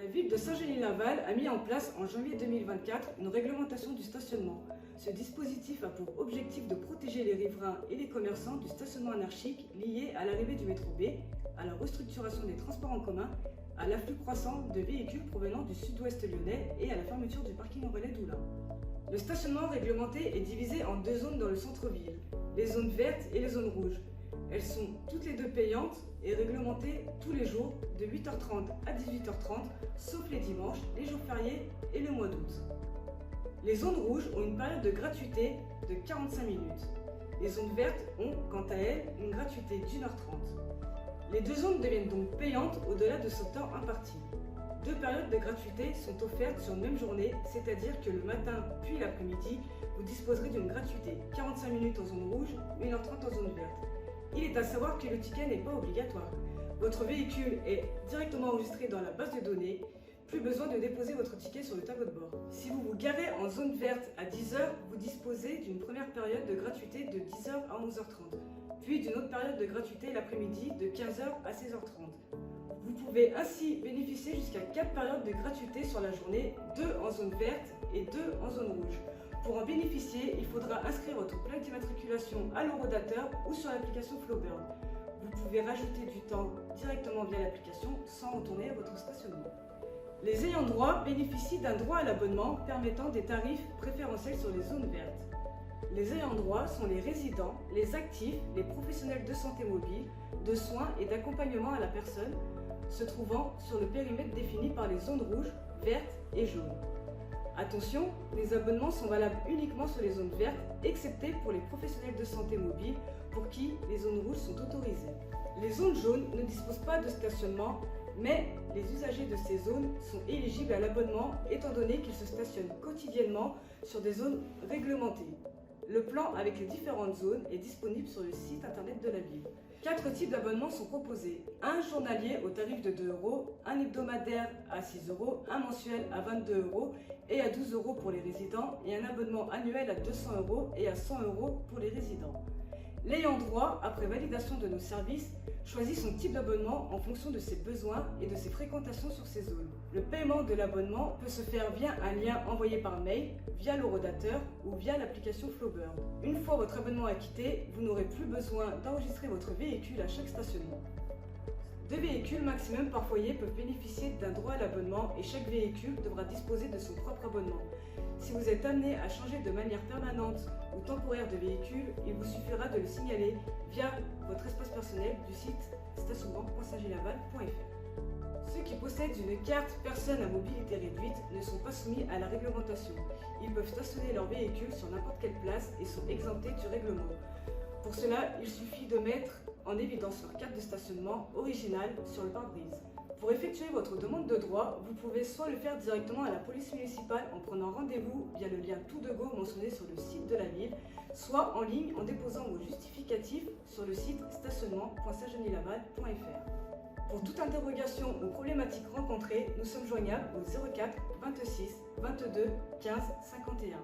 ville de Saint-Genis-Laval a mis en place en janvier 2024 une réglementation du stationnement. Ce dispositif a pour objectif de protéger les riverains et les commerçants du stationnement anarchique lié à l'arrivée du métro B, à la restructuration des transports en commun, à l'afflux croissant de véhicules provenant du sud-ouest lyonnais et à la fermeture du parking en relais d'Oulin. Le stationnement réglementé est divisé en deux zones dans le centre-ville, les zones vertes et les zones rouges. Elles sont toutes les deux payantes et réglementées tous les jours de 8h30 à 18h30, sauf les dimanches, les jours fériés et le mois d'août. Les zones rouges ont une période de gratuité de 45 minutes. Les zones vertes ont, quant à elles, une gratuité d'1h30. Les deux zones deviennent donc payantes au-delà de ce temps imparti. Deux périodes de gratuité sont offertes sur une même journée, c'est-à-dire que le matin puis l'après-midi, vous disposerez d'une gratuité 45 minutes en zone rouge, 1h30 en zone verte. Il est à savoir que le ticket n'est pas obligatoire. Votre véhicule est directement enregistré dans la base de données, plus besoin de déposer votre ticket sur le tableau de bord. Si vous vous garez en zone verte à 10h, vous disposez d'une première période de gratuité de 10h à 11h30, puis d'une autre période de gratuité l'après-midi de 15h à 16h30. Vous pouvez ainsi bénéficier jusqu'à 4 périodes de gratuité sur la journée, 2 en zone verte et 2 en zone rouge. Pour en bénéficier, il faudra inscrire votre plaque d'immatriculation à l'horodateur ou sur l'application Flowbird. Vous pouvez rajouter du temps directement via l'application sans retourner à votre stationnement. Les ayants droit bénéficient d'un droit à l'abonnement permettant des tarifs préférentiels sur les zones vertes. Les ayants droit sont les résidents, les actifs, les professionnels de santé mobile, de soins et d'accompagnement à la personne se trouvant sur le périmètre défini par les zones rouges, vertes et jaunes. Attention, les abonnements sont valables uniquement sur les zones vertes, excepté pour les professionnels de santé mobile pour qui les zones rouges sont autorisées. Les zones jaunes ne disposent pas de stationnement, mais les usagers de ces zones sont éligibles à l'abonnement étant donné qu'ils se stationnent quotidiennement sur des zones réglementées. Le plan avec les différentes zones est disponible sur le site internet de la ville. 4 types d'abonnements sont proposés. Un journalier au tarif de 2 €, un hebdomadaire à 6 €, un mensuel à 22 € et à 12 € pour les résidents et un abonnement annuel à 200 € et à 100 € pour les résidents. L'ayant droit, après validation de nos services, choisit son type d'abonnement en fonction de ses besoins et de ses fréquentations sur ces zones. Le paiement de l'abonnement peut se faire via un lien envoyé par mail, via l'horodateur ou via l'application Flowbird. Une fois votre abonnement acquitté, vous n'aurez plus besoin d'enregistrer votre véhicule à chaque stationnement. 2 véhicules maximum par foyer peuvent bénéficier d'un droit à l'abonnement et chaque véhicule devra disposer de son propre abonnement. Si vous êtes amené à changer de manière permanente ou temporaire de véhicule, il vous suffira de le signaler via votre espace personnel du site stationnement.saint-genis-laval.fr. Ceux qui possèdent une carte personne à mobilité réduite ne sont pas soumis à la réglementation. Ils peuvent stationner leur véhicule sur n'importe quelle place et sont exemptés du règlement. Pour cela, il suffit de mettre en évidence leur carte de stationnement originale sur le pare-brise. Pour effectuer votre demande de droit, vous pouvez soit le faire directement à la police municipale en prenant rendez-vous via le lien Tout de Go mentionné sur le site de la ville, soit en ligne en déposant vos justificatifs sur le site stationnement.saint-genis-laval.fr. Pour toute interrogation ou problématique rencontrée, nous sommes joignables au 04 26 22 15 51.